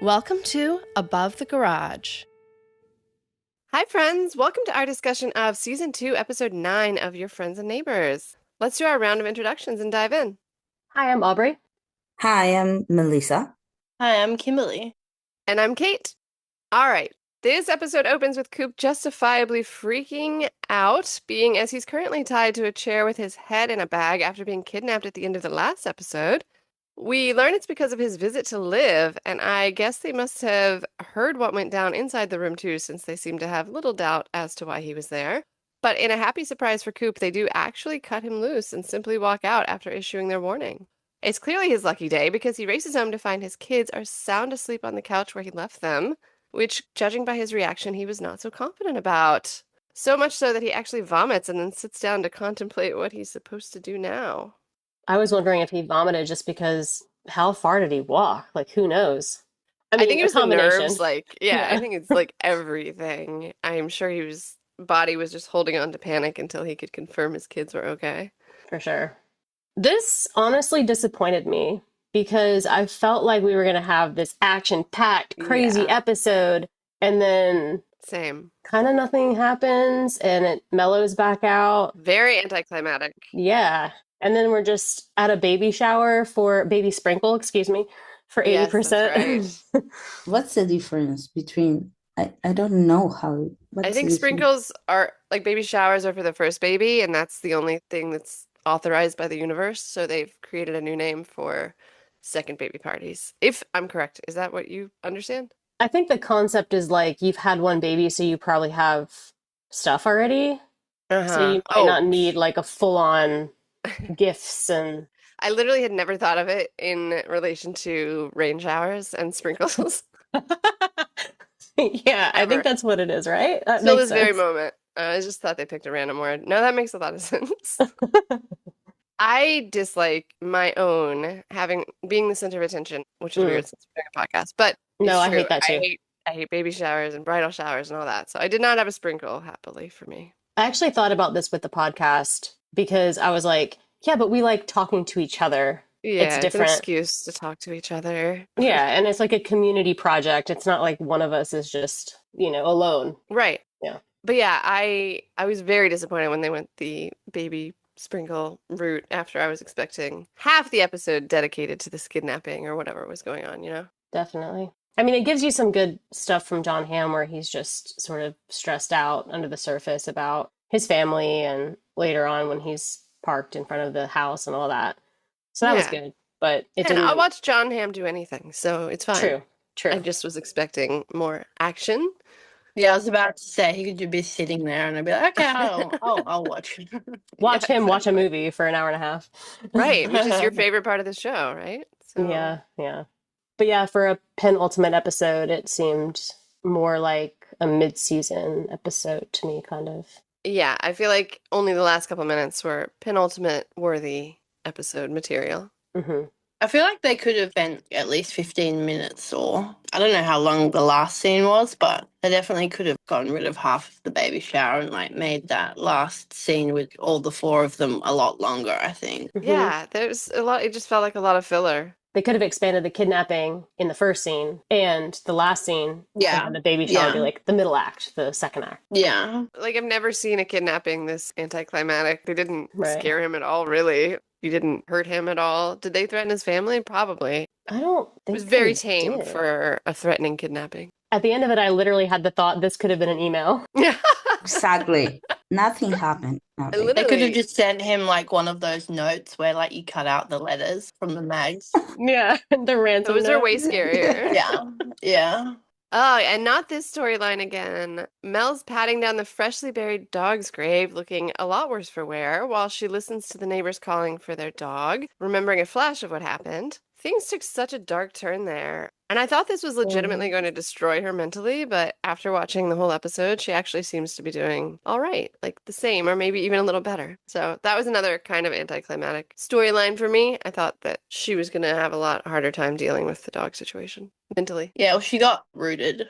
Welcome to Above the Garage. Hi, friends. Welcome to our discussion of Season 2, Episode 9 of Your Friends and Neighbors. Let's do our round of introductions and dive in. Hi, I'm Aubrey. Hi, I'm Melissa. Hi, I'm Kimberly. And I'm Kate. All right. This episode opens with Coop justifiably freaking out, being as he's currently tied to a chair with his head in a bag after being kidnapped at the end of the last episode. We learn it's because of his visit to Liv, and I guess they must have heard what went down inside the room too, since they seem to have little doubt as to why he was there. But in a happy surprise for Coop, they do actually cut him loose and simply walk out after issuing their warning. It's clearly his lucky day because he races home to find his kids are sound asleep on the couch where he left them, which, judging by his reaction, he was not so confident about. So much so that he actually vomits and then sits down to contemplate what he's supposed to do now. I was wondering if he vomited just because how far did he walk? Like, who knows? I mean, think it a was the combination. nerves, I think it's like everything. I'm sure body was just holding on to panic until he could confirm his kids were okay. For sure. This honestly disappointed me because I felt like we were going to have this action-packed, crazy episode, and then Same. kind of nothing happens, and it mellows back out. Very anticlimactic. Yeah. And then we're just at a baby shower for baby sprinkle, excuse me, for 80%. Yes, that's right. What's the difference between I don't know how I think sprinkles are like baby showers are for the first baby, and that's the only thing that's authorized by the universe. So they've created a new name for second baby parties. If I'm correct, is that what you understand? I think the concept is like you've had one baby, so you probably have stuff already. So you might not need like a full-on gifts and I literally had never thought of it in relation to rain showers and sprinkles. Yeah, I think that's what it is, right? That Till makes this very sense. moment. I just thought they picked a random word. No, that makes a lot of sense. I dislike my own being the center of attention, which is weird since we're doing a podcast. But no, it's I true. hate that too. I hate baby showers and bridal showers and all that. So I did not have a sprinkle, happily for me. I actually thought about this with the podcast because I was like, yeah, but we like talking to each other. Yeah, it's different. An excuse to talk to each other. Yeah, and it's like a community project. It's not like one of us is just, alone. Right. Yeah. But yeah, I was very disappointed when they went the baby sprinkle route after I was expecting half the episode dedicated to this kidnapping or whatever was going on, Definitely. I mean, it gives you some good stuff from Jon Hamm where he's just sort of stressed out under the surface about his family and later on when he's parked in front of the house and all that. So that was good, but it didn't. I'll watch Jon Hamm do anything, so it's fine. True. I just was expecting more action. Yeah, I was about to say he could be sitting there and I'd be like, okay, I'll watch. Watch him watch a movie for an hour and a half. Right, which is your favorite part of the show, right? So. Yeah. But yeah, for a penultimate episode, it seemed more like a mid-season episode to me, kind of. Yeah, I feel like only the last couple minutes were penultimate worthy episode material. Mm-hmm. I feel like they could have spent at least 15 minutes or I don't know how long the last scene was, but they definitely could have gotten rid of half of the baby shower and like made that last scene with all the four of them a lot longer, I think. Mm-hmm. Yeah, there's a lot. It just felt like a lot of filler. They could have expanded the kidnapping in the first scene and the last scene. Yeah. The baby shower be like the middle act, the second act. Yeah. Like I've never seen a kidnapping this anticlimactic. They didn't scare him at all, really. You didn't hurt him at all. Did they threaten his family? Probably. I don't think it was very tame for a threatening kidnapping. At the end of it, I literally had the thought this could have been an email. Exactly. Nothing happened. They could have just sent him like one of those notes where like you cut out the letters from the mags. Yeah, the ransom. Those are way scarier. Yeah. Oh, and not this storyline again. Mel's patting down the freshly buried dog's grave, looking a lot worse for wear, while she listens to the neighbors calling for their dog, remembering a flash of what happened. Things took such a dark turn there. And I thought this was legitimately going to destroy her mentally, but after watching the whole episode, she actually seems to be doing all right, like the same, or maybe even a little better. So that was another kind of anticlimactic storyline for me. I thought that she was going to have a lot harder time dealing with the dog situation mentally. Yeah, well, she got rooted.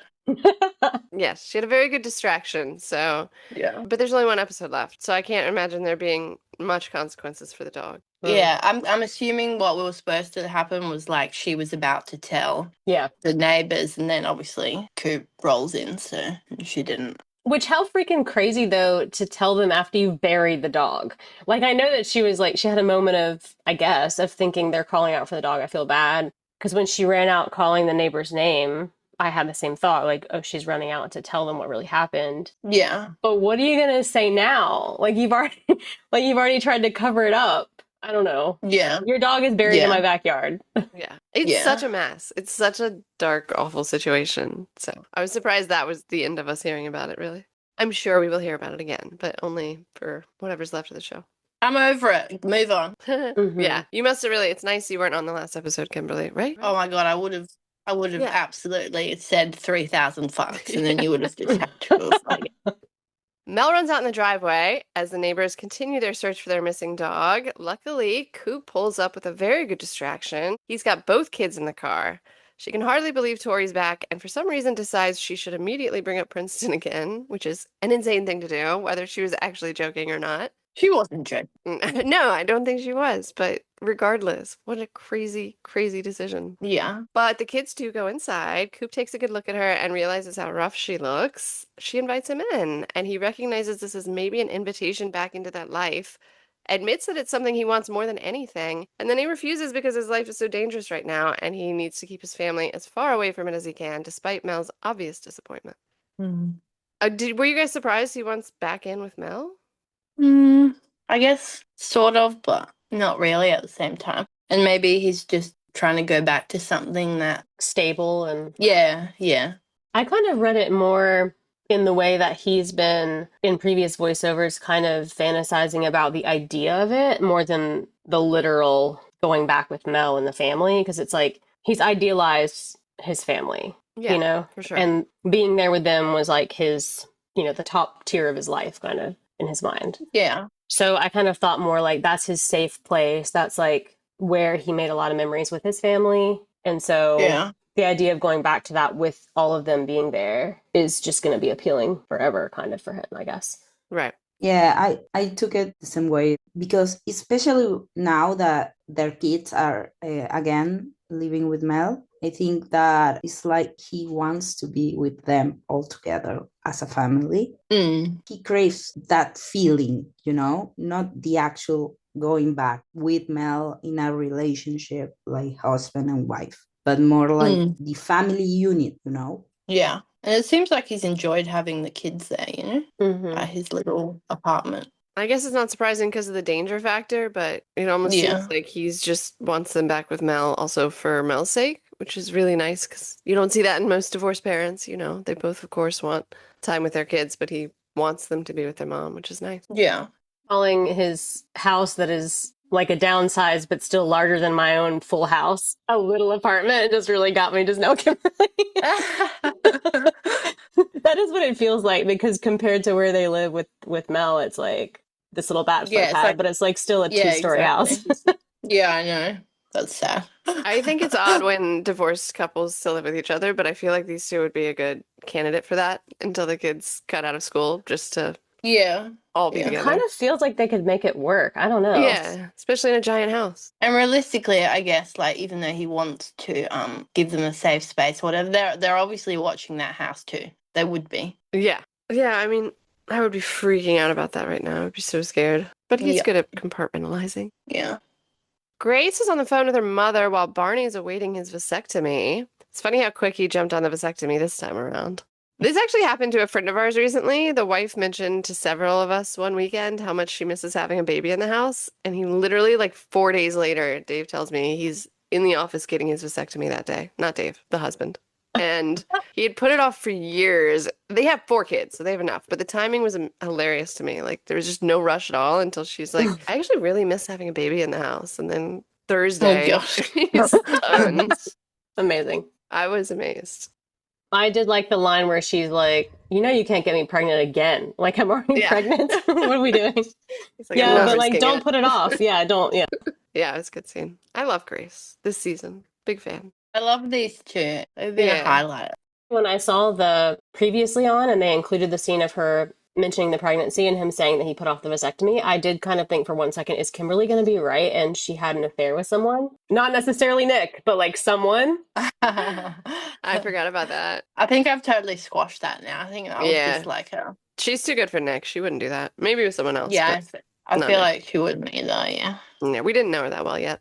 Yes, she had a very good distraction, so... Yeah. But there's only one episode left, so I can't imagine there being much consequences for the dog. Mm. Yeah, I'm assuming what was supposed to happen was like she was about to tell Yeah. the neighbors, and then obviously Coop rolls in, so she didn't. Which, how freaking crazy, though, to tell them after you've buried the dog. Like, I know that she was like, she had a moment of, I guess, of thinking they're calling out for the dog. I feel bad. Because when she ran out calling the neighbor's name, I had the same thought, like, oh, she's running out to tell them what really happened. Yeah, But what are you gonna say now? Like, you've already, like, you've already tried to cover it up. I don't know. yeah, Your dog is buried in yeah, my backyard. Yeah. It's such yeah. a mess. It's such a dark, awful situation. So I was surprised that was the end of us hearing about it, really. I'm sure we will hear about it again, but only for whatever's left of the show. I'm over it. Move on. Hmm. Yeah, you must have really. It's nice you weren't on the last episode, Kimberly, right? Oh my god, I would have Yeah. absolutely said 3,000 fucks, and then you would have just had to have like, Mel runs out in the driveway as the neighbors continue their search for their missing dog. Luckily, Coop pulls up with a very good distraction. He's got both kids in the car. She can hardly believe Tori's back and for some reason decides she should immediately bring up Princeton again, which is an insane thing to do, whether she was actually joking or not. she wasn't joking. No, I don't think she was, but regardless, what a crazy, crazy decision. Yeah, But the kids do go inside. Coop takes a good look at her and realizes how rough she looks. She invites him in, and he recognizes this as maybe an invitation back into that life, admits that it's something he wants more than anything, and then he refuses because his life is so dangerous right now, and he needs to keep his family as far away from it as he can, despite Mel's obvious disappointment. Were you guys surprised he wants back in with Mel? I guess sort of, but not really at the same time. And maybe he's just trying to go back to something that, Stable and yeah. I kind of read it more in the way that he's been in previous voiceovers, kind of fantasizing about the idea of it more than the literal going back with Mel and the family. Because it's like he's idealized his family, Yeah, you know? for sure. And being there with them was like his, the top tier of his life, kind of in his mind. Yeah. So I kind of thought more like that's his safe place. That's like where he made a lot of memories with his family. And so Yeah. the idea of going back to that with all of them being there is just going to be appealing forever, kind of, for him, I guess. Right. Yeah, I took it the same way because especially now that their kids are again living with Mel, I think that it's like he wants to be with them all together as a family. He craves that feeling, not the actual going back with Mel in a relationship like husband and wife, but more like the family unit. Yeah. And it seems like he's enjoyed having the kids there, Mm-hmm. at his little apartment. I guess it's not surprising because of the danger factor, but it almost Yeah. seems like he's just wants them back with Mel also for Mel's sake, which is really nice because you don't see that in most divorced parents. They both, of course, want time with their kids, but he wants them to be with their mom, which is nice. Yeah. Calling his house that is like a downsize but still larger than my own full house a little apartment, it just really got me just now, Kimberly. That is what it feels like, because compared to where they live with Mel, it's like this little bachelor Yeah, it's pad, like- but it's like still a Yeah, two-story exactly. house. Yeah, I know. That's sad. I think it's odd when divorced couples still live with each other, but I feel like these two would be a good candidate for that until the kids cut out of school just to Yeah. all be Yeah. It together. kind of feels like they could make it work. I don't know. Yeah, especially in a giant house. And realistically, I guess, like, even though he wants to give them a safe space or whatever, they're obviously watching that house too. They would be. Yeah. Yeah, I mean, I would be freaking out about that right now. I'd be so scared. But he's Yeah. good at compartmentalizing. Yeah. Grace is on the phone with her mother while Barney is awaiting his vasectomy. It's funny how quick he jumped on the vasectomy this time around. This actually happened to a friend of ours recently. The wife mentioned to several of us one weekend how much she misses having a baby in the house. And he literally, like 4 days later, Dave tells me he's in the office getting his vasectomy that day. Not Dave, the husband. And he had put it off for years. They have 4 kids, so they have enough. But the timing was hilarious to me. Like, there was just no rush at all until she's like, I actually really miss having a baby in the house. And then Thursday, Oh, gosh. he's done. Amazing. I was amazed. I did like the line where she's like, you can't get me pregnant again. Like, I'm already Yeah. pregnant. What are we doing? He's like, I'm Yeah, not but like, risking don't it. put it off. Yeah, don't. Yeah. Yeah, it was a good scene. I love Grace this season. Big fan. I love these two. They've been a Yeah. highlight. When I saw the previously on and they included the scene of her mentioning the pregnancy and him saying that he put off the vasectomy, I did kind of think for 1 second, is Kimberly going to be right and she had an affair with someone? Not necessarily Nick, but like someone. I forgot about that. I think I've totally squashed that now. I think I was Yeah. just like her. She's too good for Nick. She wouldn't do that. Maybe with someone else. Yeah, But I not feel Nick. like she wouldn't either, yeah. Yeah, we didn't know her that well yet.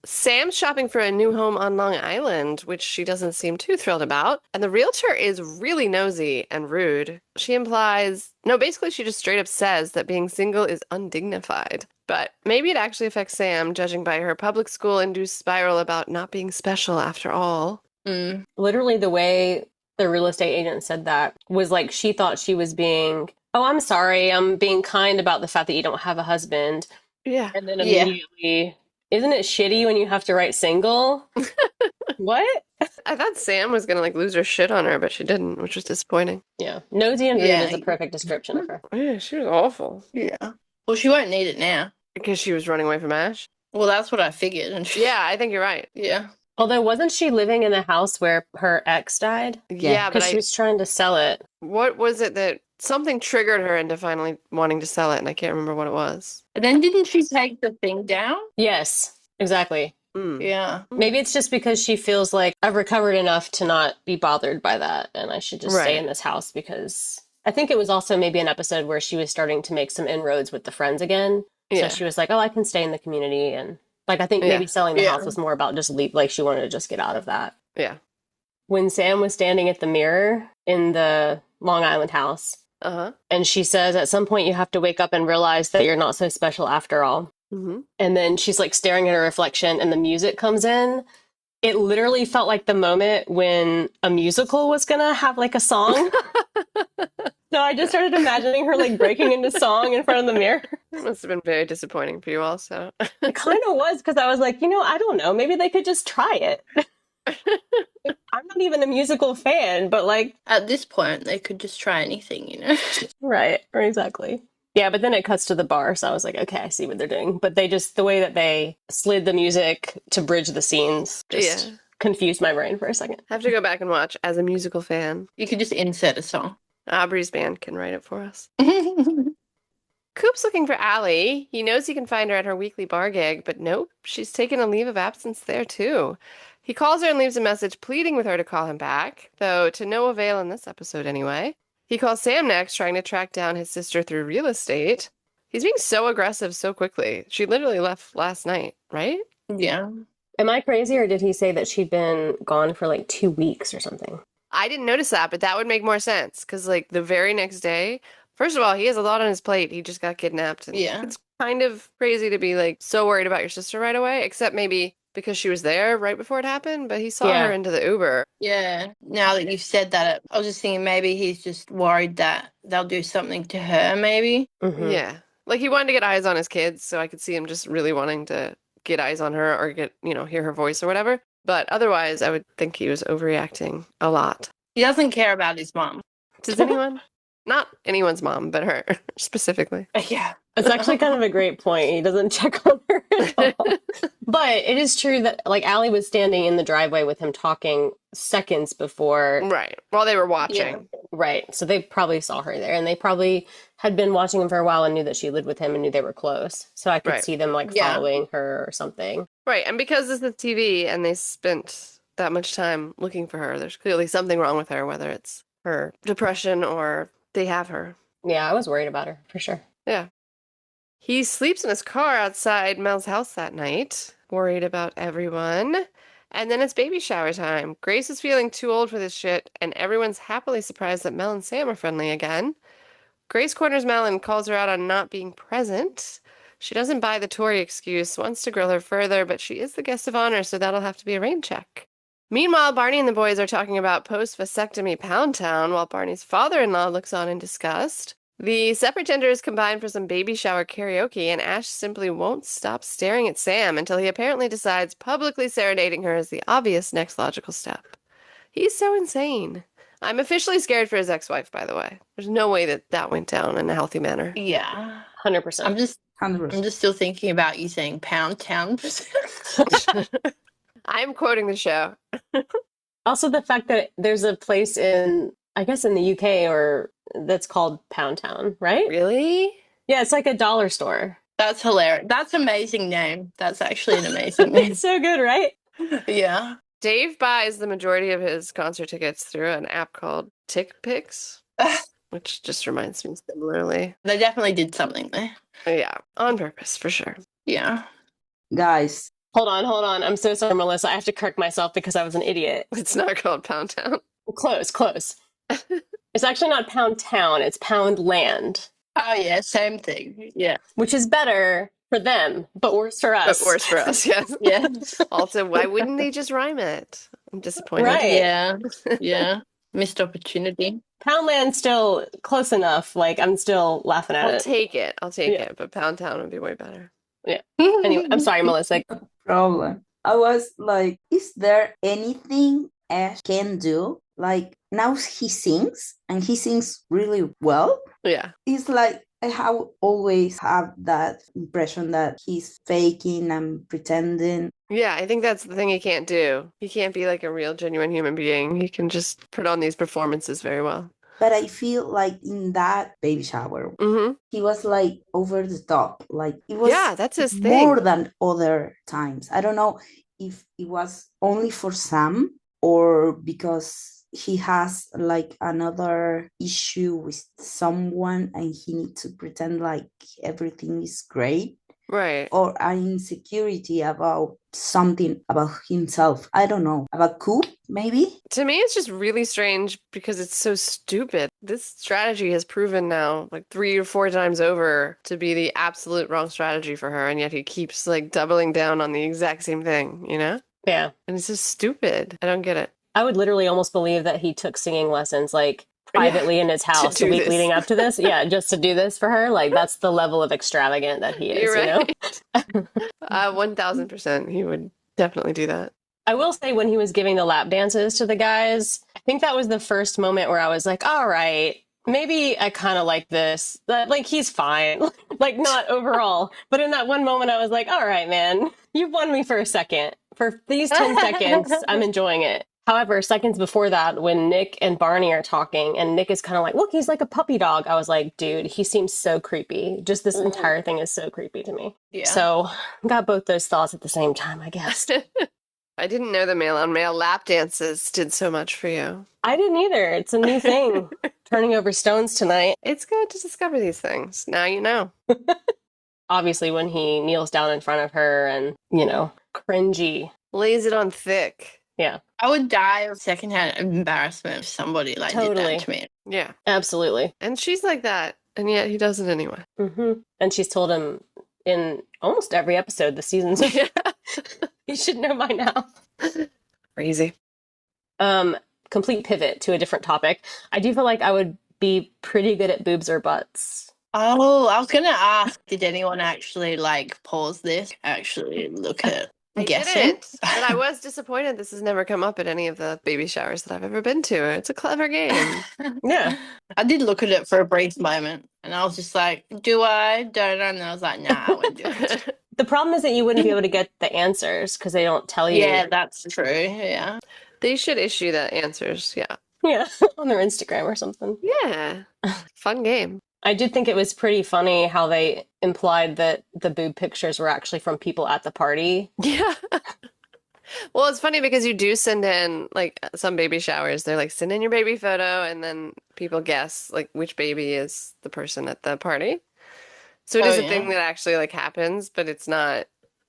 Sam's shopping for a new home on Long Island, which she doesn't seem too thrilled about. And the realtor is really nosy and rude. She implies, no, basically, she just straight up says that being single is undignified. But maybe it actually affects Sam, judging by her public school induced spiral about not being special after all. Mm. Literally, the way the real estate agent said that was like she thought she was being, oh, I'm sorry, I'm being kind about the fact that you don't have a husband. Yeah. And then Yeah. immediately, isn't it shitty when you have to write single? What? I thought Sam was gonna like lose her shit on her, but she didn't, which was disappointing. Yeah. Nosy and rude Yeah. is a perfect description of her. Yeah, she was awful. Yeah. Well, she won't need it now. Because she was running away from Ash. Well, that's what I figured. And Yeah, I think you're right. Yeah. Although, wasn't she living in the house where her ex died? Yeah, but Because she was trying to sell it. what was it that something triggered her into finally wanting to sell it, and I can't remember what it was. And then didn't she take the thing down? Yes, exactly. Mm. Yeah. Maybe it's just because she feels like I've recovered enough to not be bothered by that, and I should just stay Right. in this house because I think it was also maybe an episode where she was starting to make some inroads with the friends again. Yeah. So she was like, oh, I can stay in the community. And like, I think Yeah. maybe selling the Yeah. house was more about just leave, like she wanted to just get out of that. Yeah. When Sam was standing at the mirror in the Long Island house, Uh-huh. and she says, at some point you have to wake up and realize that you're not so special after all. Mm-hmm. And then she's like staring at her reflection and the music comes in. It literally felt like the moment when a musical was gonna have like a song. So I just started imagining her like breaking into song in front of the mirror. Must have been very disappointing for you also. It kind of was because I was like, I don't know, maybe they could just try it. I'm not even a musical fan, but like, At this point, they could just try anything. right, exactly. Yeah, but then it cuts to the bar, so I was like, okay, I see what they're doing. But they just, the way that they slid the music to bridge the scenes just confused my brain for a second. Have to go back and watch as a musical fan. You could just insert a song. Aubrey's band can write it for us. Coop's looking for Allie. He knows he can find her at her weekly bar gig, but nope, she's taken a leave of absence there too. He calls her and leaves a message pleading with her to call him back, though to no avail in this episode anyway. He calls Sam next, trying to track down his sister through real estate. He's being so aggressive so quickly. She literally left last night, right? Yeah. Am I crazy, or did he say that she'd been gone for like 2 weeks or something? I didn't notice that, but that would make more sense, because like the very next day, first of all, he has a lot on his plate. He just got kidnapped. And Yeah. it's kind of crazy to be like so worried about your sister right away, except maybe because she was there right before it happened, but he saw Yeah. her into the Uber. Yeah. Now that you've said that, I was just thinking maybe he's just worried that they'll do something to her, maybe. Mhm. Yeah. Like he wanted to get eyes on his kids, so I could see him just really wanting to get eyes on her or get, hear her voice or whatever. But otherwise, I would think he was overreacting a lot. He doesn't care about his mom. Does anyone? Not anyone's mom, but her specifically. Yeah. It's actually kind of a great point. He doesn't check on her at all. But it is true that like Allie was standing in the driveway with him talking seconds before. Right. While they were watching. Right. So they probably saw her there, and they probably had been watching him for a while and knew that she lived with him and knew they were close. So I could Right. see them like Yeah. following her or something. Right. And because this is TV and they spent that much time looking for her, there's clearly something wrong with her, whether it's her depression or they have her. Yeah, I was worried about her for sure. Yeah. He sleeps in his car outside Mel's house that night, worried about everyone. And then it's baby shower time. Grace is feeling too old for this shit, and everyone's happily surprised that Mel and Sam are friendly again. Grace corners Mel and calls her out on not being present. She doesn't buy the Tory excuse, wants to grill her further, but she is the guest of honor, so that'll have to be a rain check. Meanwhile, Barney and the boys are talking about post-vasectomy Pound Town while Barney's father-in-law looks on in disgust. The separate genders combine for some baby shower karaoke, and Ash simply won't stop staring at Sam until he apparently decides publicly serenading her is the obvious next logical step. He's so insane. I'm officially scared for his ex-wife, by the way. There's no way that that went down in a healthy manner. Yeah. 100%. I'm just 100%. still thinking about you saying Pound Town. I'm quoting the show. Also, the fact that there's a place in, I guess in the UK or that's called Pound Town, right? Really? Yeah, it's like a dollar store. That's hilarious. That's an amazing name. That's actually an amazing name. It's so good, right? Yeah. Dave buys the majority of his concert tickets through an app called TickPix, which just reminds me similarly. They definitely did something there. Yeah, on purpose, for sure. Yeah. Guys, Hold on. I'm so sorry, Melissa. I have to correct myself because I was an idiot. It's not called Pound Town. Close. It's actually not Pound Town, it's Pound Land, Oh, yeah, same thing. Yeah. which is better for them, but worse for But us. worse for us, yes. Yeah. Also, why wouldn't they just rhyme it? I'm disappointed. Right. Yeah. Yeah. Missed opportunity. Poundland's still close enough. Like, I'm still laughing at I'll it. take it. I'll take Yeah. it. But Pound Town would be way better. Anyway, I'm sorry, Melissa. problem. I was like, is there anything Ash can do? Like now he sings and he sings really well. Yeah. It's like I have always have that impression that he's faking and pretending. Yeah, I think that's the thing he can't do. He can't be like a real, genuine human being. He can just put on these performances very well. But I feel like in that baby shower, Mm-hmm. he was like over the top. Like it was Yeah, that's his more thing. than other times. I don't know if it was only for Sam or because he has like another issue with someone and he needs to pretend like everything is great, Right. or an insecurity about something about himself. I don't know. About Coop, maybe? To me, it's just really strange because it's so stupid. This strategy has proven now like 3 or 4 times over to be the absolute wrong strategy for her, and yet he keeps like doubling down on the exact same thing, you know? Yeah. And it's just stupid. I don't get it. I would literally almost believe that he took singing lessons like privately in his house the do week this. leading up to this. Yeah, just to do this for her. Like, that's the level of extravagant that he is, You're you know? right. 1000%. He would definitely do that. I will say when he was giving the lap dances to the guys, I think that was the first moment where I was like, all right, maybe I kind of like this. Like, he's fine. Like, not overall. But in that one moment, I was like, all right, man, you've won me for a second. For these 10 seconds, I'm enjoying it. However, seconds before that, when Nick and Barney are talking, and Nick is kind of like, look, he's like a puppy dog. I was like, dude, he seems so creepy. Just this entire thing is so creepy to me. Yeah. So, got both those thoughts at the same time, I guess. I didn't know the male on male lap dances did so much for you. I didn't either. It's a new thing. Turning over stones tonight. It's good to discover these things. Now you know. Obviously, when he kneels down in front of her and, you know, cringy. Lays it on thick. Yeah, I would die of secondhand embarrassment if somebody like did Totally. that to me. Yeah. absolutely. And she's like that. And yet he does it anyway. And she's told him in almost every episode this season. So Yeah. you should know by now. Crazy. Complete pivot to a different topic. I do feel like I would be pretty good at boobs or butts. Oh, I was gonna ask, did anyone actually like pause this? Actually look at I guessing? didn't, but I was disappointed this has never come up at any of the baby showers that I've ever been to. It's a clever game. Yeah. I did look at it for a brief moment and I was just like, do I? Don't I? And I was like, nah, I won't do it. The problem is that you wouldn't be able to get the answers because they don't tell you. Yeah, that's true. Yeah. They should issue the answers. Yeah. Yeah, on their Instagram or something. Yeah. Fun game. I did think it was pretty funny how they implied that the boob pictures were actually from people at the party. Yeah. Well, it's funny because you do send in like some baby showers. They're like, send in your baby photo, and then people guess like which baby is the person at the party. So it is a thing that actually like happens, but it's not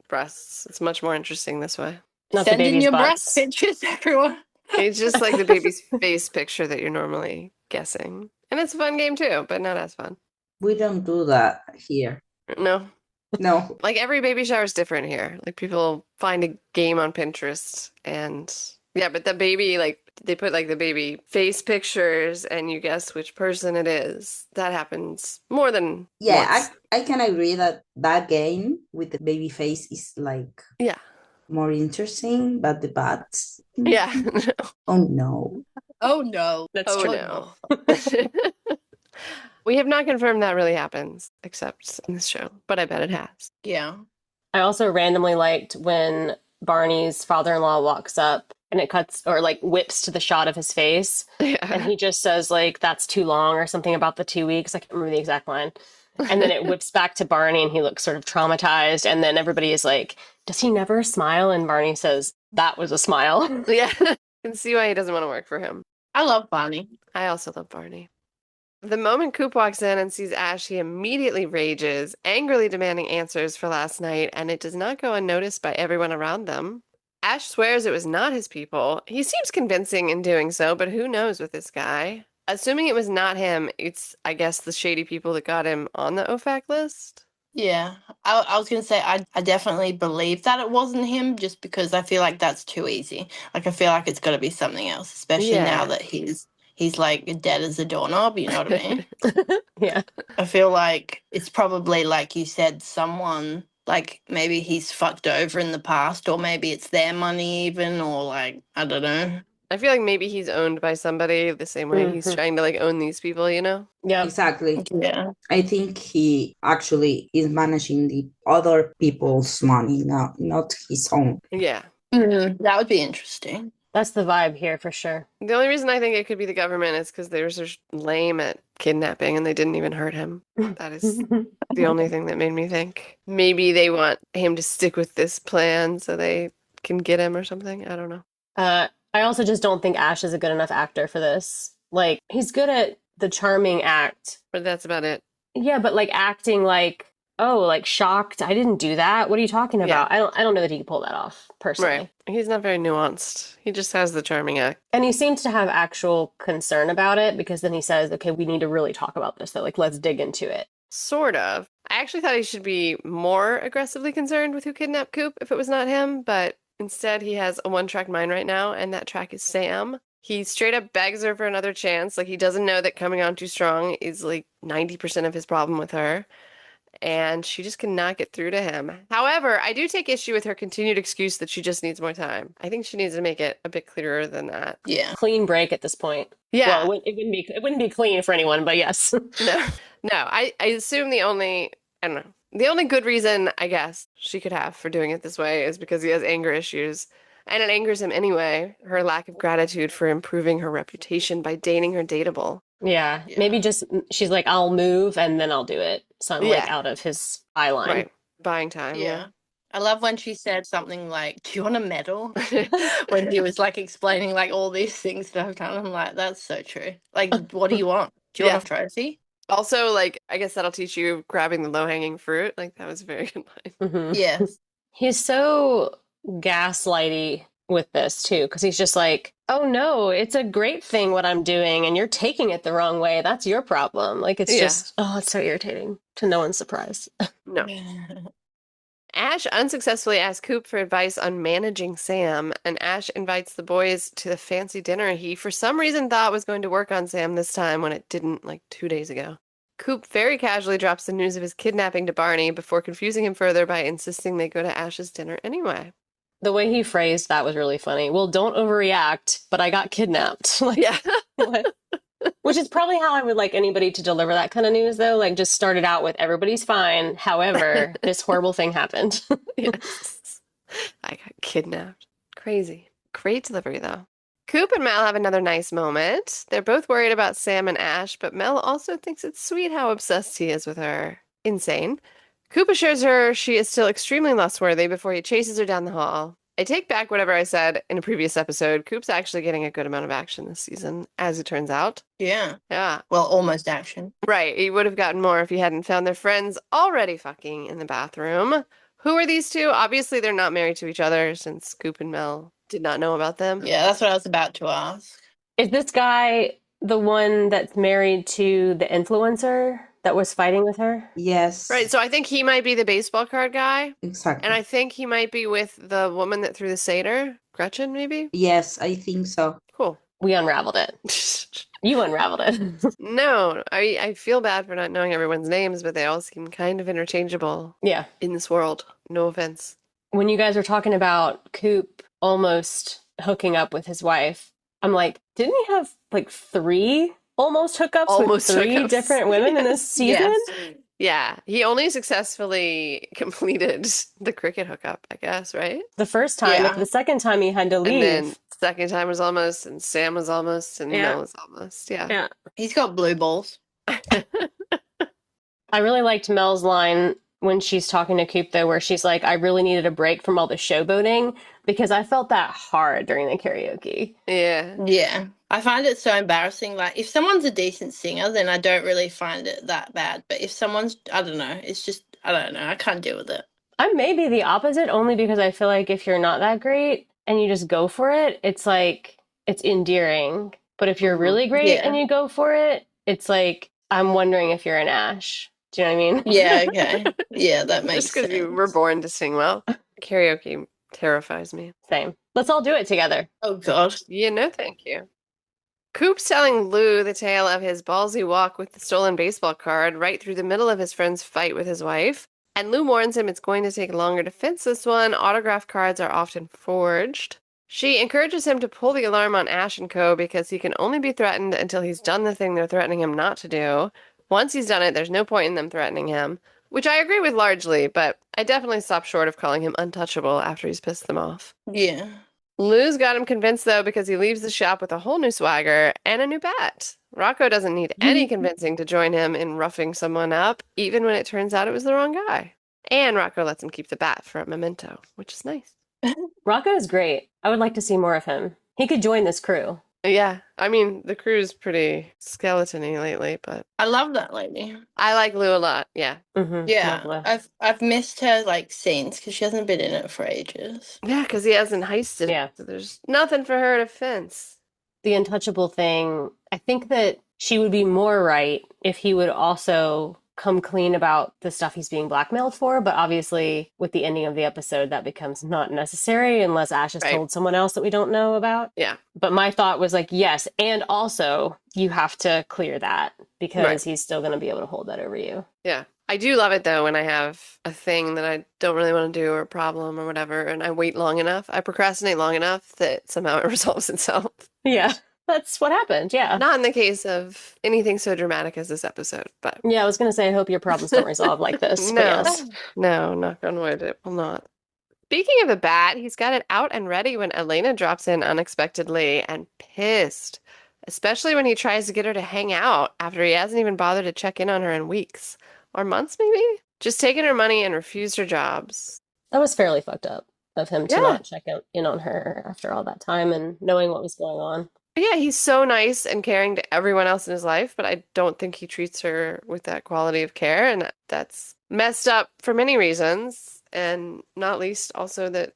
breasts. It's much more interesting this way. Not Send the in baby's your butts. breast pictures, everyone. It's just like the baby's face picture that you're normally guessing. And it's a fun game too, but not as fun. We don't do that here. No. No. Like every baby shower is different here. Like people find a game on Pinterest and yeah, but the baby, like they put like the baby face pictures and you guess which person it is. That happens more than Yeah, once. I can agree that that game with the baby face is like Yeah. more interesting, but the butts. Yeah. Oh no. Oh no. That's Oh true. no. We have not confirmed that really happens, except in this show, but I bet it has. Yeah. I also randomly liked when Barney's father-in-law walks up and it cuts or like whips to the shot of his face. And Yeah. he just says like, that's too long or something about the 2 weeks. I can't remember the exact line. And then it whips back to Barney and he looks sort of traumatized. And then everybody is like, does he never smile? And Barney says, that was a smile. Yeah. I can see why he doesn't want to work for him. I love Barney. I also love Barney. The moment Coop walks in and sees Ash, he immediately rages, angrily demanding answers for last night, and it does not go unnoticed by everyone around them. Ash swears it was not his people. He seems convincing in doing so, but who knows with this guy? Assuming it was not him, it's, I guess, the shady people that got him on the OFAC list. Yeah, I was gonna say I definitely believe that it wasn't him, just because I feel like that's too easy. Like I feel like it's got to be something else, especially now Yeah. that he's like dead as a doorknob. You know what I mean? Yeah. I feel like it's probably like you said, someone like maybe he's fucked over in the past, or maybe it's their money even, or like I don't know. I feel like maybe he's owned by somebody the same way he's Mhm. trying to like own these people, you know? Yep. Exactly. Yeah. I think he actually is managing the other people's money, not his own. Yeah. That would be interesting. That's the vibe here for sure. The only reason I think it could be the government is because they were so lame at kidnapping and they didn't even hurt him. That is the only thing that made me think. Maybe they want him to stick with this plan so they can get him or something. I don't know. I also just don't think Ash is a good enough actor for this. Like, he's good at the charming act. But that's about it. Yeah, but like acting like, oh, like shocked. I didn't do that. What are you talking about? I don't know that he could pull that off, personally. Right. He's not very nuanced. He just has the charming act. And he seems to have actual concern about it because then he says, okay, we need to really talk about this, though. Like, let's dig into it. Sort of. I actually thought he should be more aggressively concerned with who kidnapped Coop if it was not him, but instead he has a one-track mind right now, and that track is Sam. He straight up begs her for another chance. Like, he doesn't know that coming on too strong is like 90% of his problem with her, and she just cannot get through to him. However, I do take issue with her continued excuse that she just needs more time. I think she needs to make it a bit clearer than that. Yeah. Clean break at this point. Yeah. Well, it wouldn't be clean for anyone, but yes. No, no. I assume I don't know, the only good reason I guess she could have for doing it this way is because he has anger issues. And it angers him anyway, her lack of gratitude for improving her reputation by dating her dateable. Yeah, Yeah. maybe just she's like, I'll move and then I'll do it. So I'm like Yeah. out of his eye line. Right. Buying time, Yeah. I love when she said something like, do you want a medal? When he was like explaining like all these things that I've done. I'm like, that's so true. Like, what do you want? Do you Yeah. want a trophy? Also, like, I guess that'll teach you grabbing the low-hanging fruit. Like, that was a very good line. Mhm. Yes. He's so gaslighty with this too, because he's just like, oh no, it's a great thing what I'm doing, and you're taking it the wrong way. That's your problem. Like, it's Yeah. just, oh, it's so irritating to no one's surprise. No. Ash unsuccessfully asks Coop for advice on managing Sam, and Ash invites the boys to the fancy dinner he, for some reason, thought was going to work on Sam this time when it didn't, like 2 days ago. Coop very casually drops the news of his kidnapping to Barney before confusing him further by insisting they go to Ash's dinner anyway. The way he phrased that was really funny. Well, don't overreact, but I got kidnapped. Like, Yeah. what? Which is probably how I would like anybody to deliver that kind of news, though. Like, just start it out with everybody's fine. However, this horrible thing happened. Yes. I got kidnapped. Crazy. Great delivery, though. Coop and Mel have another nice moment. They're both worried about Sam and Ash, but Mel also thinks it's sweet how obsessed he is with her. Insane. Coop assures her she is still extremely lustworthy before he chases her down the hall. I take back whatever I said in a previous episode. Coop's actually getting a good amount of action this season, as it turns out. Yeah. Yeah. Well, almost action. Right. He would have gotten more if he hadn't found their friends already fucking in the bathroom. Who are these two? Obviously, they're not married to each other since Coop and Mel did not know about them. Yeah, that's what I was about to ask. Is this guy the one that's married to the influencer that was fighting with her? Yes. Right. So I think he might be the baseball card guy. Exactly. And I think he might be with the woman that threw the Seder. Gretchen, maybe? Yes, I think so. Cool. We unraveled it. You unraveled it. No, I feel bad for not knowing everyone's names, but they all seem kind of interchangeable Yeah. in this world. No offense. When you guys were talking about Coop almost hooking up with his wife, I'm like, didn't he have like 3 almost hookups Almost with 3 hookups. different women in this season? Yes. Yeah, he only successfully completed the cricket hookup, I guess, right? The first time, Yeah. if the second time he had to And leave then Second time was almost, and Sam was almost, and Yeah. Mel was almost. Yeah. Yeah. He's got blue balls. I really liked Mel's line when she's talking to Coop, though, where she's like, I really needed a break from all the showboating because I felt that hard during the karaoke. Yeah. Yeah. I find it so embarrassing. Like, if someone's a decent singer, then I don't really find it that bad. But if someone's, I don't know, it's just, I don't know, I can't deal with it. I may be the opposite only because I feel like if you're not that great and you just go for it, it's like, it's endearing. But if you're really great and Yeah. you go for it, it's like, I'm wondering if you're an Ash. Do you know what I mean? Yeah, okay. Yeah, that makes Just because sense. you were born to sing well. Karaoke terrifies me. Same. Let's all do it together. Oh, God. Yeah, no, thank you. Coop's telling Lou the tale of his ballsy walk with the stolen baseball card right through the middle of his friend's fight with his wife. And Lou warns him it's going to take longer to fence this one. Autograph cards are often forged. She encourages him to pull the alarm on Ash and Co. because he can only be threatened until he's done the thing they're threatening him not to do. Once he's done it, there's no point in them threatening him, which I agree with largely, but I definitely stop short of calling him untouchable after he's pissed them off. Yeah. Lou's got him convinced, though, because he leaves the shop with a whole new swagger and a new bat. Rocco doesn't need any convincing to join him in roughing someone up, even when it turns out it was the wrong guy. And Rocco lets him keep the bat for a memento, which is nice. Rocco's great. I would like to see more of him. He could join this crew. Yeah, I mean, the crew's pretty skeleton-y lately, but I love that lady. I like Lou a lot, yeah. Mm-hmm. Yeah. I've missed her, like, scenes because she hasn't been in it for ages. Yeah, because he hasn't heisted Yeah. it, so there's nothing for her to fence. The untouchable thing, I think that she would be more right if he would also come clean about the stuff he's being blackmailed for. But obviously, with the ending of the episode, that becomes not necessary unless Ash has Right. told someone else that we don't know about. Yeah. But my thought was like, yes, and also you have to clear that because Right. he's still going to be able to hold that over you. Yeah. I do love it though when I have a thing that I don't really want to do or a problem or whatever, and I wait long enough, I procrastinate long enough that somehow it resolves itself. Yeah, that's what happened. Yeah. Not in the case of anything so dramatic as this episode, but Yeah, I was going to say, I hope your problems don't resolve like this. But no, yes. no, knock on wood, it will not. Speaking of the bat, he's got it out and ready when Elena drops in unexpectedly and pissed, especially when he tries to get her to hang out after he hasn't even bothered to check in on her in weeks. Or months, maybe? Just taking her money and refused her jobs. That was fairly fucked up of him to Yeah. not check in on her after all that time and knowing what was going on. Yeah, he's so nice and caring to everyone else in his life, but I don't think he treats her with that quality of care, and that's messed up for many reasons, and not least also that,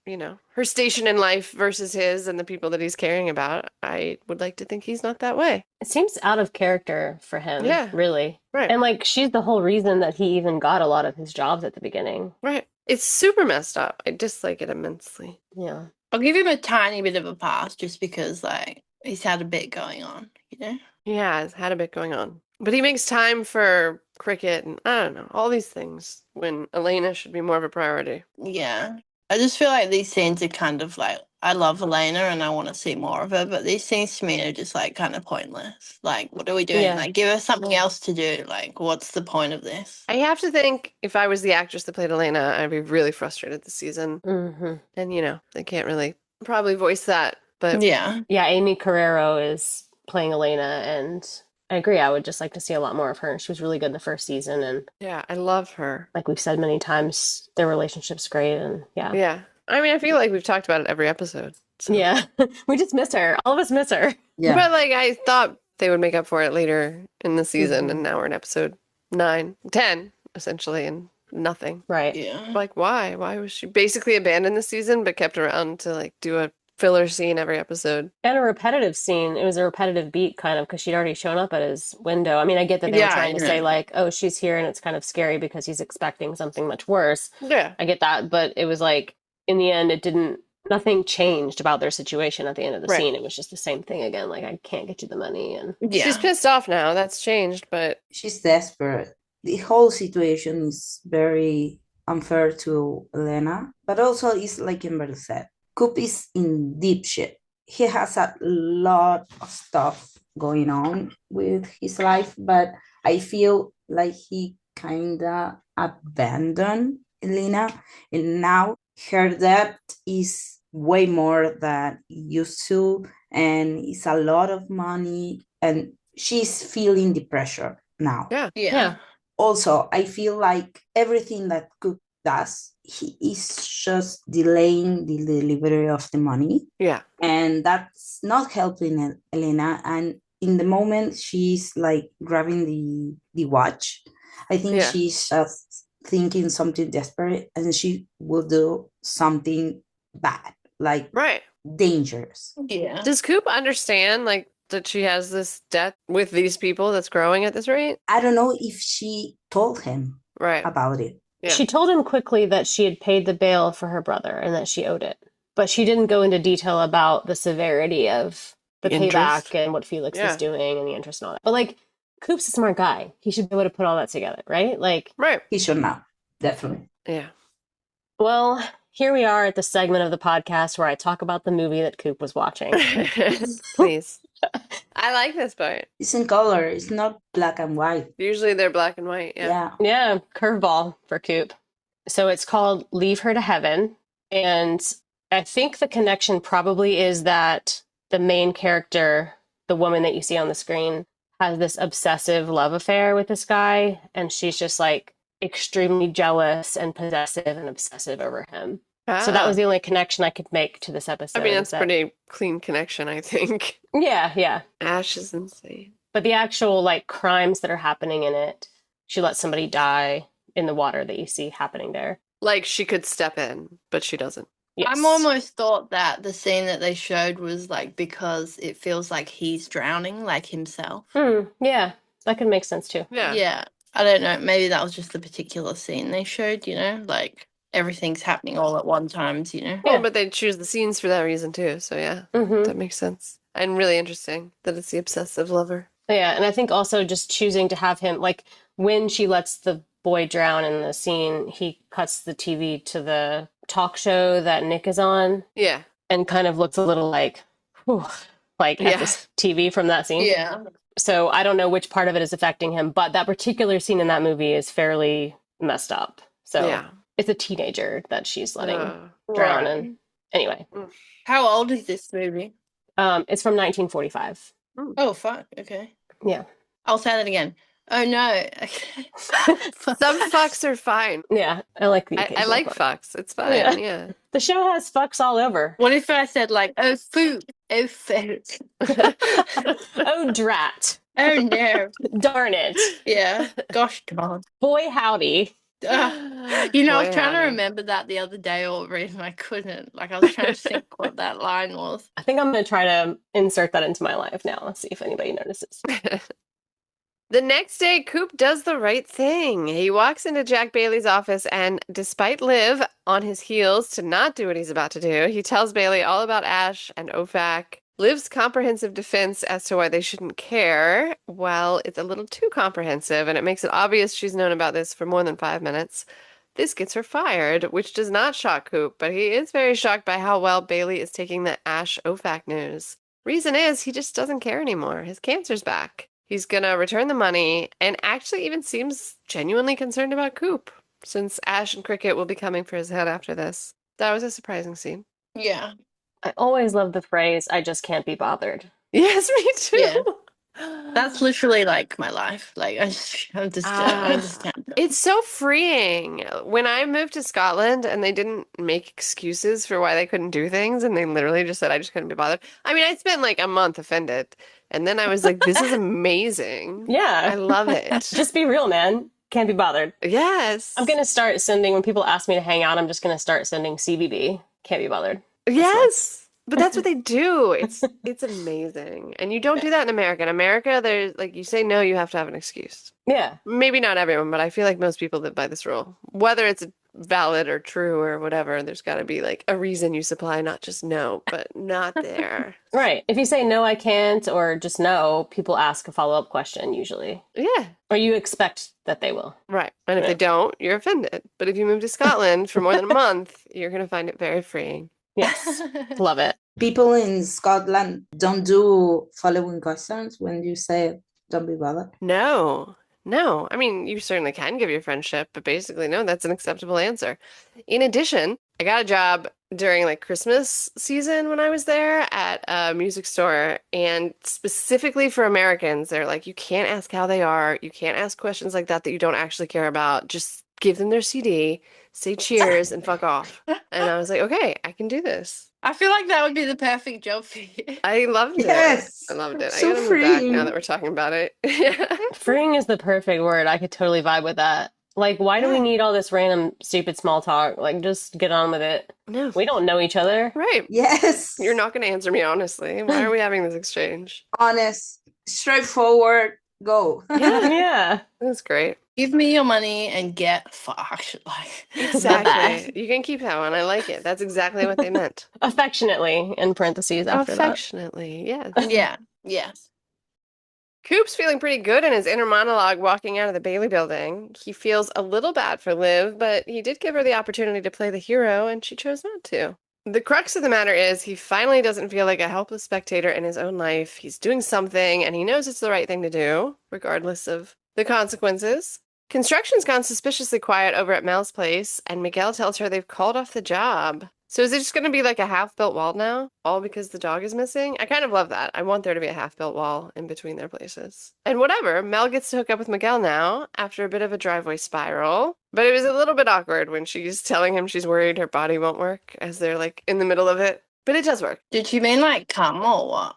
her station in life versus his and the people that he's caring about. I would like to think he's not that way. It seems out of character for him, Yeah. really. Right. And like she's the whole reason that he even got a lot of his jobs at the beginning. Right. It's super messed up. I dislike it immensely. Yeah. I'll give him a tiny bit of a pass just because, like, he's had a bit going on, you know? Yeah, it's had a bit going on. But he makes time for cricket and I don't know, all these things when Elena should be more of a priority. Yeah. I just feel like these scenes are kind of like, I love Elena and I want to see more of her, but these scenes to me are just like kind of pointless. Like, what are we doing? Yeah. Like, give us something else to do. Like, what's the point of this? I have to think if I was the actress that played Elena, I'd be really frustrated this season. Mm-hmm. And, they can't really probably voice that. But Yeah. Yeah, Amy Carrero is playing Elena, and I agree. I would just like to see a lot more of her. She was really good in the first season, and yeah, I love her. like we've said many times, their relationship's great, and yeah. Yeah. I mean, I feel like we've talked about it every episode. So. Yeah. We just miss her. All of us miss her. Yeah. But I thought they would make up for it later in the season, Mhm. and now we're in episode 9, 10, essentially, and nothing. Right. Yeah. Why? Why was she basically abandoned this season, but kept around to do a filler scene every episode? And a repetitive scene. It was a repetitive beat, kind of, because she'd already shown up at his window. I mean, I get that they were Yeah, trying to yeah. say, like, oh, she's here, and it's kind of scary because he's expecting something much worse. Yeah. I get that. But it was like, in the end, nothing changed about their situation at the end of the Right. scene. It was just the same thing again. Like, I can't get you the money. And Yeah. She's pissed off now. That's changed, but She's desperate. The whole situation is very unfair to Elena, but also it's like Kimberly said, Coop is in deep shit. He has a lot of stuff going on with his life, but I feel like he kinda abandoned Elena, and now her debt is way more than it used to, and it's a lot of money, and she's feeling the pressure now. Yeah. Yeah. Also, I feel like everything that Cook does, he is just delaying the delivery of the money, Yeah. and that's not helping Elena. And in the moment she's like grabbing the watch, I think Yeah. she's just thinking something desperate, and she will do something bad, like Right. dangerous. Yeah. Does Coop understand like that she has this debt with these people that's growing at this rate? I don't know if she told him Right. about it. Yeah. She told him quickly that she had paid the bail for her brother and that she owed it. But she didn't go into detail about the severity of the The interest. payback and what Felix was Yeah. doing and the interest and all that. But like, Coop's a smart guy. He should be able to put all that together, right? Like, Right. He should know, definitely. Yeah. well, here we are at the segment of the podcast where I talk about the movie that Coop was watching. Please. I like this part. It's in color. It's not black and white. Usually they're black and white. Yeah. Yeah, curveball for Coop. So it's called Leave Her to Heaven. And I think the connection probably is that the main character, the woman that you see on the screen, has this obsessive love affair with this guy. And she's just like extremely jealous and possessive and obsessive over him. So that was the only connection I could make to this episode. I mean, that's is that- pretty clean connection, I think. Yeah, yeah. Ash is insane. But the actual like crimes that are happening in it, she lets somebody die in the water that you see happening there. Like she could step in, but she doesn't. Yes. I'm almost thought that the scene that they showed was like because it feels like he's drowning, like himself. Yeah, that could make sense too. Yeah. Yeah. I don't know. Maybe that was just the particular scene they showed, like everything's happening all at one time, Well, Yeah. but they choose the scenes for that reason too. So yeah, Mm-hmm. that makes sense. And really interesting that it's the obsessive lover. Yeah, and I think also just choosing to have him, like when she lets the boy drown in the scene, he cuts the TV to the talk show that Nick is on Yeah. and kind of looks a little like, whew, like Yeah. at this TV from that scene. Yeah. So I don't know which part of it is affecting him, but that particular scene in that movie is fairly messed up. So Yeah. it's a teenager that she's letting drown. Right. And anyway, How old is this movie? it's from 1945. Oh, fuck. Okay. Yeah. I'll say that again. Oh, no. Okay. Some fucks are fine. Yeah, I like the I occasional like fuck. fucks. It's fine. Yeah. Yeah. The show has fucks all over. What if I said, like, oh, food, oh, food, Oh, drat. oh, no. Darn it. Yeah. Gosh darn. Boy, howdy. I was Boy, trying to howdy. remember that the other day or reason I couldn't. Like, I was trying to think what that line was. I think I'm going to try to insert that into my life now. Let's see if anybody notices. The next day, Coop does the right thing. He walks into Jack Bailey's office and, despite Liv on his heels to not do what he's about to do, he tells Bailey all about Ash and OFAC. Liv's comprehensive defense as to why they shouldn't care, well, it's a little too comprehensive, and it makes it obvious she's known about this for more than 5 minutes. This gets her fired, which does not shock Coop, but he is very shocked by how well Bailey is taking the Ash OFAC news. Reason is, he just doesn't care anymore. His cancer's back. He's gonna return the money, and actually even seems genuinely concerned about Coop, since Ash and Cricket will be coming for his head after this. That was a surprising scene. Yeah. I always love the phrase, I just can't be bothered. Yes, me too. Yeah. That's literally like my life. Like, I just understand. It's so freeing. When I moved to Scotland and they didn't make excuses for why they couldn't do things, and they literally just said I just couldn't be bothered. I mean, I spent like a month offended, and then I was like, this is amazing. Yeah. I love it. Just be real, man. Can't be bothered. Yes. I'm going to start sending, when people ask me to hang out, I'm just going to start sending CBB. Can't be bothered. Yes. But that's what they do. It's amazing. And you don't do that in America. In America, there's like you say no, you have to have an excuse. Yeah. Maybe not everyone, but I feel like most people live by this rule. Whether it's valid or true or whatever, there's got to be like a reason you supply, not just no, but not there. Right. If you say no, I can't, or just no, people ask a follow-up question usually. Yeah. Or you expect that they will. Right. And if they don't, you're offended. But if you move to Scotland for more than a month, you're going to find it very freeing. Yes. Love it. People in Scotland don't do following questions when you say don't be bothered. No. No. I mean, you certainly can give your friendship, but basically, no, that's an acceptable answer. In addition, I got a job during like Christmas season when I was there at a music store, and specifically for Americans, they're like, you can't ask how they are. You can't ask questions like that that you don't actually care about. Just give them their CD, say cheers, and fuck off. And I was like, okay, I can do this. I feel like that would be the perfect job for you. I loved it. I Yes. loved it. I So gotta move back now that freeing. we're talking about it. Yeah. Freeing is the perfect word. I could totally vibe with that. Like, why do we Yeah. need all this random stupid small talk? Like, just get on with it. No. We don't know each other. Right. Yes. You're not going to answer me honestly. Why are we having this exchange? Honest, straightforward, go. Yeah. Yeah. That's great. Give me your money and get fucked. Like the Exactly. best. You can keep that one. I like it. That's exactly what they meant. Affectionately, in parentheses after that. Affectionately, yes. Yeah. Yes. Coop's feeling pretty good in his inner monologue walking out of the Bailey building. He feels a little bad for Liv, but he did give her the opportunity to play the hero, and she chose not to. The crux of the matter is he finally doesn't feel like a helpless spectator in his own life. He's doing something, and he knows it's the right thing to do, regardless of the consequences. Construction's gone suspiciously quiet over at Mel's place, and Miguel tells her they've called off the job. So is it just going to be like a half-built wall now? All because the dog is missing? I kind of love that. I want there to be a half-built wall in between their places. And whatever, Mel gets to hook up with Miguel now after a bit of a driveway spiral. But it was a little bit awkward when she's telling him she's worried her body won't work as they're like in the middle of it. But it does work. Did you mean like cum or what?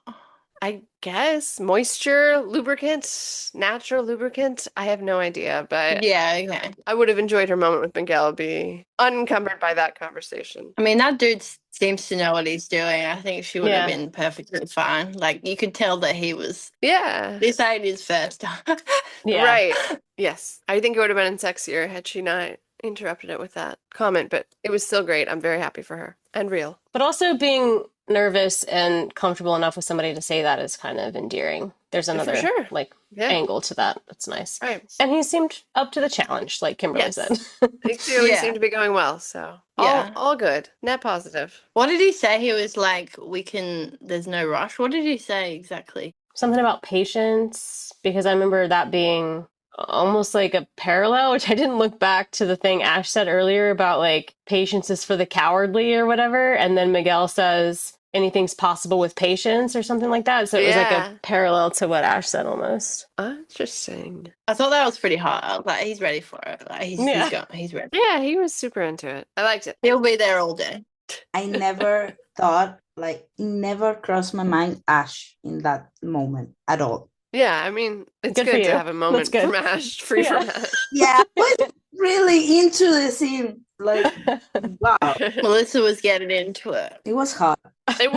I guess moisture, lubricant, natural lubricant. I have no idea, but Yeah, okay. I would have enjoyed her moment with Miguel be unencumbered by that conversation. I mean, that dude seems to know what he's doing. I think she would have Yeah. been perfectly fine. Like, you could tell that he was. Yeah. This ain't his first time. Yeah. Right. Yes. I think it would have been sexier had she not interrupted it with that comment, but it was still great. I'm very happy for her and real. But also being nervous and comfortable enough with somebody to say that is kind of endearing. There's another sure. like Yeah. angle to that. That's nice. Right. And he seemed up to the challenge, like Kimberly Yes. said. They clearly Yeah. seem to be going well, so Yeah. all good. Net positive. What did he say? He was like, there's no rush. What did he say exactly? Something about patience, because I remember that being almost like a parallel, which I didn't look back to the thing Ash said earlier about like patience is for the cowardly or whatever. And then Miguel says anything's possible with patience or something like that. So it was like Yeah. a parallel to what Ash said almost. Interesting. I thought that was pretty hot. I was like, he's ready for it. Like, Yeah. he's ready. Yeah, he was super into it. I liked it. He'll be there all day. I never thought, like, it never crossed my mind Ash in that moment at all. Yeah, I mean, it's Good for good to you. have a moment That's good. from Ash, free Yeah. from Ash. Yeah, I was really into the scene. Like, wow, Melissa was getting into it. it was hot. That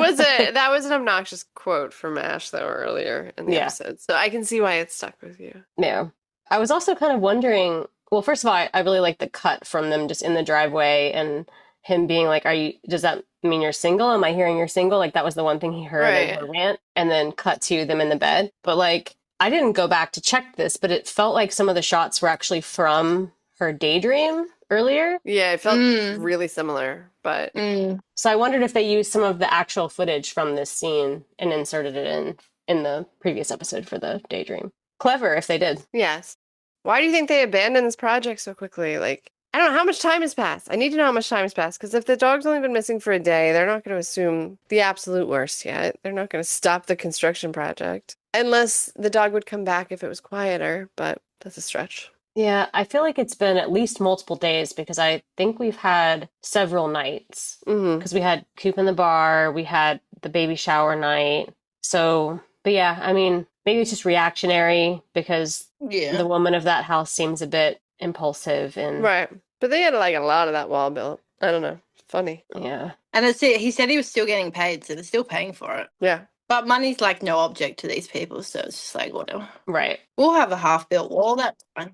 was an obnoxious quote from Ash though earlier in the Yeah. episode. So I can see why it stuck with you. Yeah. I was also kind of wondering, well, first of all, I really like the cut from them just in the driveway and him being like, does that mean you're single? Am I hearing you're single? Like that was the one thing he heard in Right. her rant, and then cut to them in the bed. But like, I didn't go back to check this, but it felt like some of the shots were actually from her daydream earlier. Yeah, it felt Mm. really similar, but Mm. So I wondered if they used some of the actual footage from this scene and inserted it in the previous episode for the daydream. Clever if they did. yes. Why do you think they abandoned this project so quickly? Like, I don't know how much time has passed. I need to know how much time has passed because if the dog's only been missing for a day, they're not going to assume the absolute worst yet. They're not going to stop the construction project unless the dog would come back if it was quieter, but that's a stretch. Yeah, I feel like it's been at least multiple days because I think we've had several nights. Mm-hmm. Because we had Coop in the bar, we had the baby shower night. So, but yeah, I mean, maybe it's just reactionary because Yeah. the woman of that house seems a bit impulsive and Right. But they had like a lot of that wall built. I don't know. Funny. yeah. And that's it. He said he was still getting paid, so they're still paying for it. Yeah. But money's like no object to these people, so it's just like whatever. Right. We'll have a half-built wall. That's fine.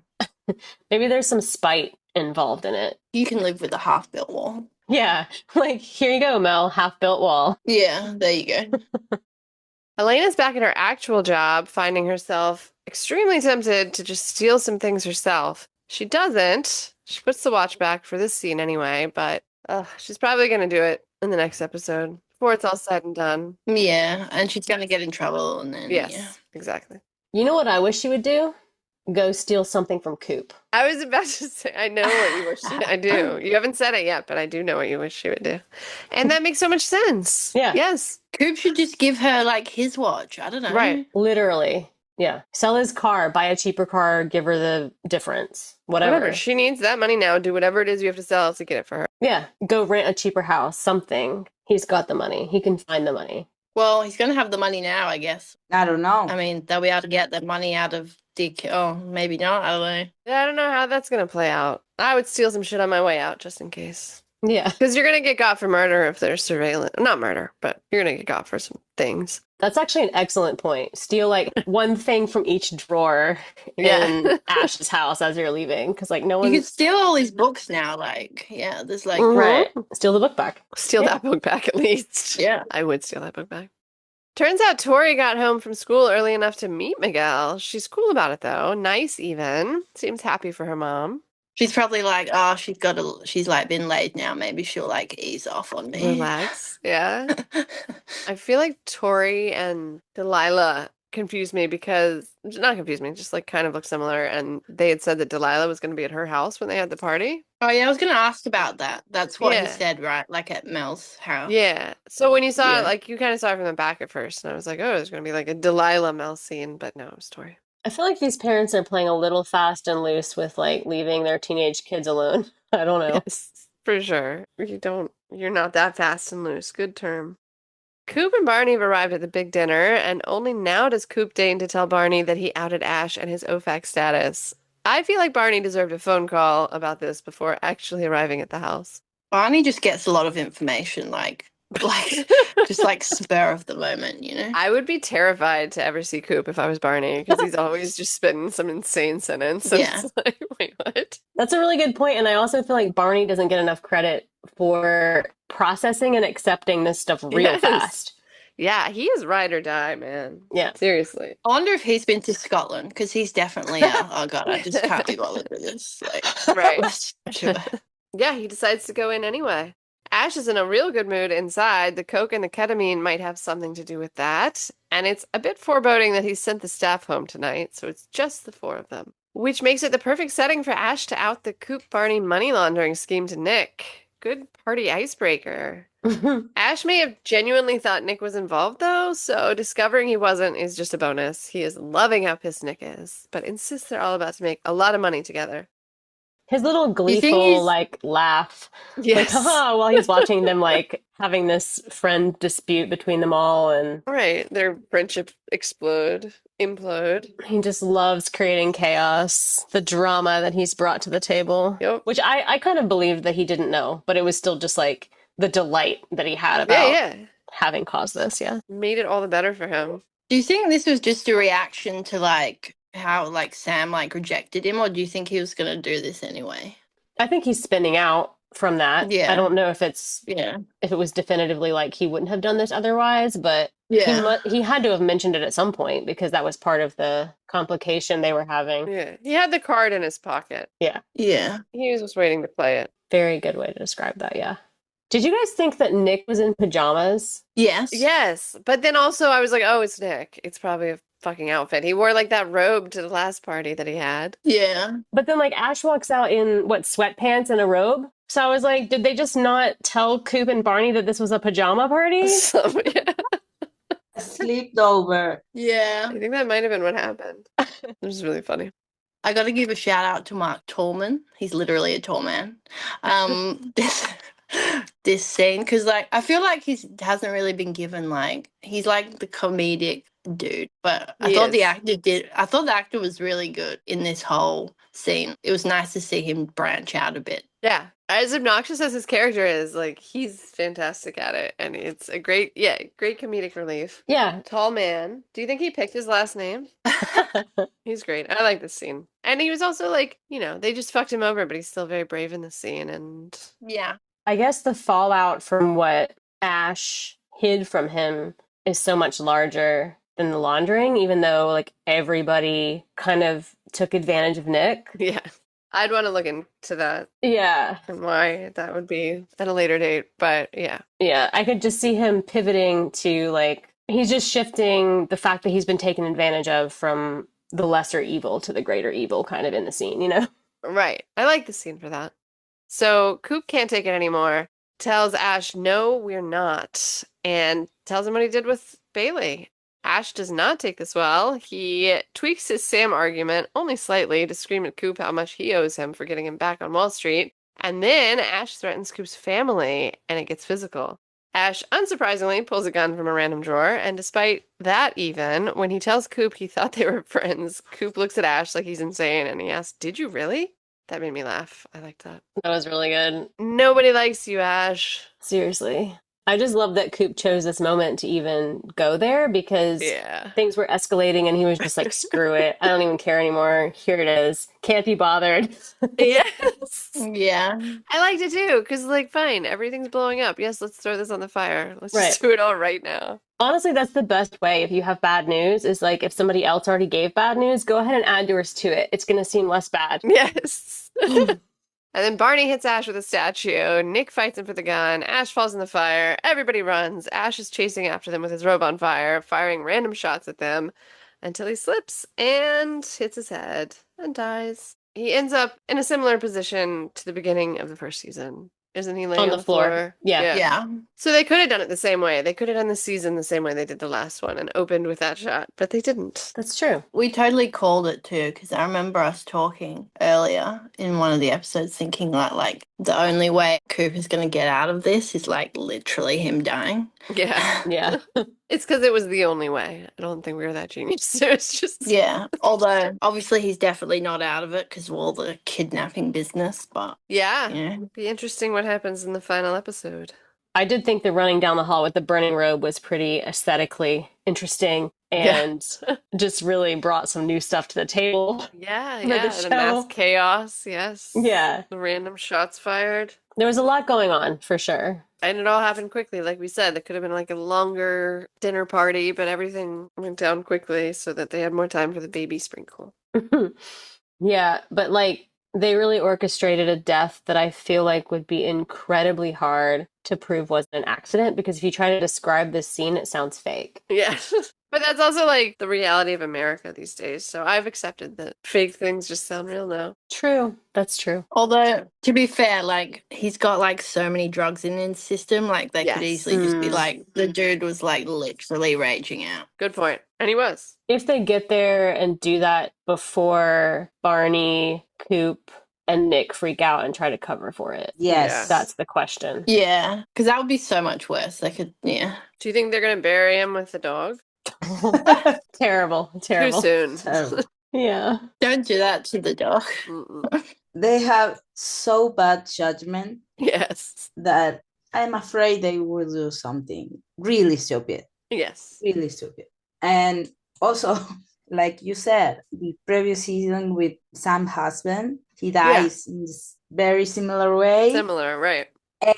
Maybe there's some spite involved in it. You can live with a half-built wall. Yeah. Like, here you go, Mel, half-built wall. Yeah, there you go. Elena's back at her actual job, finding herself extremely tempted to just steal some things herself. She doesn't. She puts the watch back for this scene anyway, but she's probably going to do it in the next episode before it's all said and done. Yeah, and she's gonna get in trouble, and then Yes, yeah. exactly. You know what I wish she would do? go steal something from Coop. I was about to say, I know what you wish. I do. You haven't said it yet, but I do know what you wish she would do. And that makes so much sense. Yeah. Yes. Coop should just give her like his watch. I don't know. Right. Literally. Yeah. Sell his car, buy a cheaper car, give her the difference. Whatever. She needs that money now. Do whatever it is you have to sell to get it for her. Yeah. Go rent a cheaper house, something. He's got the money. He can find the money. Well, he's going to have the money now, I guess. I don't know. I mean, they'll be able to get the money out of Dick. Oh, maybe not. I don't know. Yeah, I don't know how that's going to play out. I would steal some shit on my way out just in case. Yeah. Because you're going to get got for murder if there's surveillance. Not murder, but you're going to get got for some things. That's actually an excellent point. Steal like one thing from each drawer Yeah. in Ash's house as you're leaving. Because like no You one. could steal all his books now. Like, yeah, there's like, Mhm. Right. Steal the book back. Steal Yeah. that book back at least. Yeah. I would steal that book back. Turns out Tori got home from school early enough to meet Miguel. She's cool about it though. Nice even. Seems happy for her mom. She's probably like, oh, she's like been laid now. Maybe she'll like ease off on me. Relax. Yeah. I feel like Tori and Delilah confused me because, not confused me, just like kind of look similar. And they had said that Delilah was going to be at her house when they had the party. Oh, yeah, I was going to ask about that. That's what he Yeah. said, right? Like at Mel's house. Yeah. So when you saw it, Yeah. like you kind of saw it from the back at first. And I was like, oh, there's going to be like a Delilah Mel scene. But no, it was Tori. I feel like these parents are playing a little fast and loose with like leaving their teenage kids alone. I don't know. Yes, for sure. You're not that fast and loose. Good term. Coop and Barney have arrived at the big dinner, and only now does Coop deign to tell Barney that he outed Ash and his OFAC status. I feel like Barney deserved a phone call about this before actually arriving at the house. Barney just gets a lot of information, like just like spur of the moment, you know? I would be terrified to ever see Coop if I was Barney, because he's always just spitting some insane sentence. And Yeah. it's like, wait, what? That's a really good point. And I also feel like Barney doesn't get enough credit for processing and accepting this stuff real Yes. fast. Yeah, he is ride or die, man. Yeah. Seriously. I wonder if he's been to Scotland, because he's definitely oh god, I just can't be bothered with this. Like, Right. let's do it. Yeah, he decides to go in anyway. Ash is in a real good mood inside. The coke and the ketamine might have something to do with that. And it's a bit foreboding that he sent the staff home tonight, so it's just the four of them. Which makes it the perfect setting for Ash to out the Coop Barney money laundering scheme to Nick. Good party icebreaker. Ash may have genuinely thought Nick was involved, though, so discovering he wasn't is just a bonus. He is loving how pissed Nick is, but insists they're all about to make a lot of money together. His little think gleeful he's- like laugh, Yes. like haha, while he's watching them like having this friend dispute between them all, and Right, their friendship implode. he just loves creating chaos, the drama that he's brought to the table. Yep. Which I kind of believed that he didn't know, but it was still just like the delight that he had about Yeah. having caused this. Yeah. Made it all the better for him. Do you think this was just a reaction to like how like Sam like rejected him, or do you think he was gonna do this anyway? I think he's spinning out from that. Yeah. I don't know if Yeah. it was definitively like he wouldn't have done this otherwise, but Yeah. he had to have mentioned it at some point because that was part of the complication they were having. Yeah. He had the card in his pocket. Yeah. He was just waiting to play it. Very good way to describe that, yeah. Did you guys think that Nick was in pajamas? Yes. Yes. But then also I was like, oh, it's Nick. It's probably a fucking outfit. He wore like that robe to the last party that he had. Yeah. But then like Ash walks out in what, sweatpants and a robe? So I was like, did they just not tell Coop and Barney that this was a pajama party? So, yeah. Slept over. Yeah. I think that might have been what happened. It was really funny. I got to give a shout out to Mark Tallman. He's literally a tall man. This scene, because like I feel like he hasn't really been given like he's like the comedic dude, but I He thought the is. actor did. I thought the actor was really good in this whole scene. It was nice to see him branch out a bit. Yeah. As obnoxious as his character is, like he's fantastic at it. And it's a great comedic relief. Yeah. Tall man. Do you think he picked his last name? He's great. I like this scene. And he was also like, they just fucked him over, but he's still very brave in the scene. And Yeah. I guess the fallout from what Ash hid from him is so much larger than the laundering, even though like everybody kind of took advantage of Nick. yeah, I'd want to look into that Yeah. and why that would be at a later date. But yeah. Yeah. I could just see him pivoting to like, he's just shifting the fact that he's been taken advantage of from the lesser evil to the greater evil kind of in the scene, you know? Right. I like the scene for that. So Coop can't take it anymore. Tells Ash, no, we're not. And tells him what he did with Bailey. Ash does not take this well. He tweaks his Sam argument only slightly to scream at Coop how much he owes him for getting him back on Wall Street. And then Ash threatens Coop's family, and it gets physical. Ash, unsurprisingly, pulls a gun from a random drawer, and despite that even, when he tells Coop he thought they were friends, Coop looks at Ash like he's insane, and he asks, did you really? That made me laugh. I like that. That was really good. Nobody likes you, Ash. Seriously. I just love that Coop chose this moment to even go there because Yeah. things were escalating and he was just like, screw it. I don't even care anymore. Here it is. Can't be bothered. Yes. Yeah. I liked it too, because, like, fine, everything's blowing up. Yes, let's throw this on the fire. Let's Right. just do it all right now. Honestly, that's the best way if you have bad news is like if somebody else already gave bad news, go ahead and add yours to it. It's going to seem less bad. Yes. And then Barney hits Ash with a statue. Nick fights him for the gun. Ash falls in the fire. Everybody runs. Ash is chasing after them with his robe on fire, firing random shots at them until he slips and hits his head and dies. He ends up in a similar position to the beginning of the first season. Isn't he laying On the floor. Yeah. Yeah. So they could have done it the same way. They could have done the season the same way they did the last one and opened with that shot, but they didn't. That's true. We totally called it too, because I remember us talking earlier in one of the episodes thinking that, like, the only way Coop is going to get out of this is, like, literally him dying. Yeah. Yeah. It's because it was the only way. I don't think we were that genius. So it's just. Yeah. Although, obviously, he's definitely not out of it because of all the kidnapping business, but, Yeah. yeah. Be interesting what happens in the final episode. I did think the running down the hall with the burning robe was pretty aesthetically interesting and just really brought some new stuff to the table. Yeah, For yeah. the The mass show. chaos, yes. Yeah. The random shots fired. There was a lot going on for sure. And it all happened quickly, like we said. It could have been like a longer dinner party, but everything went down quickly so that they had more time for the baby sprinkle. Yeah, but like they really orchestrated a death that I feel like would be incredibly hard to prove wasn't an accident because if you try to describe this scene, it sounds fake. Yeah. But that's also like the reality of America these days. So I've accepted that fake things just sound real now. True. That's true. Although, to be fair, like, he's got, like, so many drugs in his system, like, they could Yes. easily just be like, the dude was, like, literally raging out. Good point. And he was. If they get there and do that before Barney, Coop, and Nick freak out and try to cover for it, Yes. that's the question. Yeah, because that would be so much worse. They could, yeah. Do you think they're going to bury him with the dog? Terrible. Too Terrible. soon. Terrible. Yeah. Don't do that to the dog. Mm-mm. They have so bad judgment Yes. that I'm afraid they will do something really stupid. Yes. Really stupid. And also, like you said, the previous season with Sam's husband, he dies in this very similar way. Similar, right.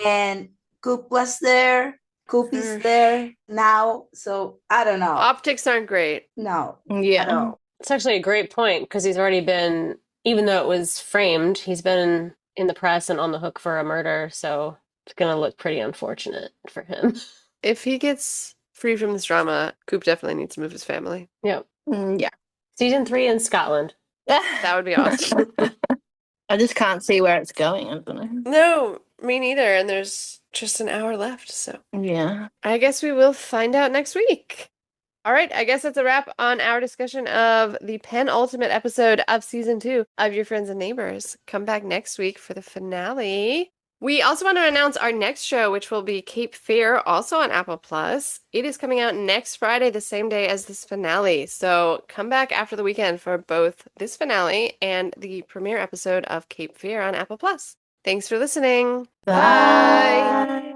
And Coop was there. Coop is there now. So I don't know. Optics aren't great. No. Yeah. At all. It's actually a great point because he's already been, even though it was framed, he's been in the press and on the hook for a murder. So it's going to look pretty unfortunate for him. If he gets free from this drama, Coop definitely needs to move his family. Yep. Yeah. Season 3 in Scotland. That would be awesome. I just can't see where it's going. I don't know. No, me neither. And there's just an hour left. So Yeah. I guess we will find out next week. All right, I guess that's a wrap on our discussion of the penultimate episode of season 2 of Your Friends and Neighbors. Come back next week for the finale. We also want to announce our next show, which will be Cape Fear, also on Apple Plus. It is coming out next Friday, the same day as this finale. So come back after the weekend for both this finale and the premiere episode of Cape Fear on Apple Plus. Thanks for listening. Bye.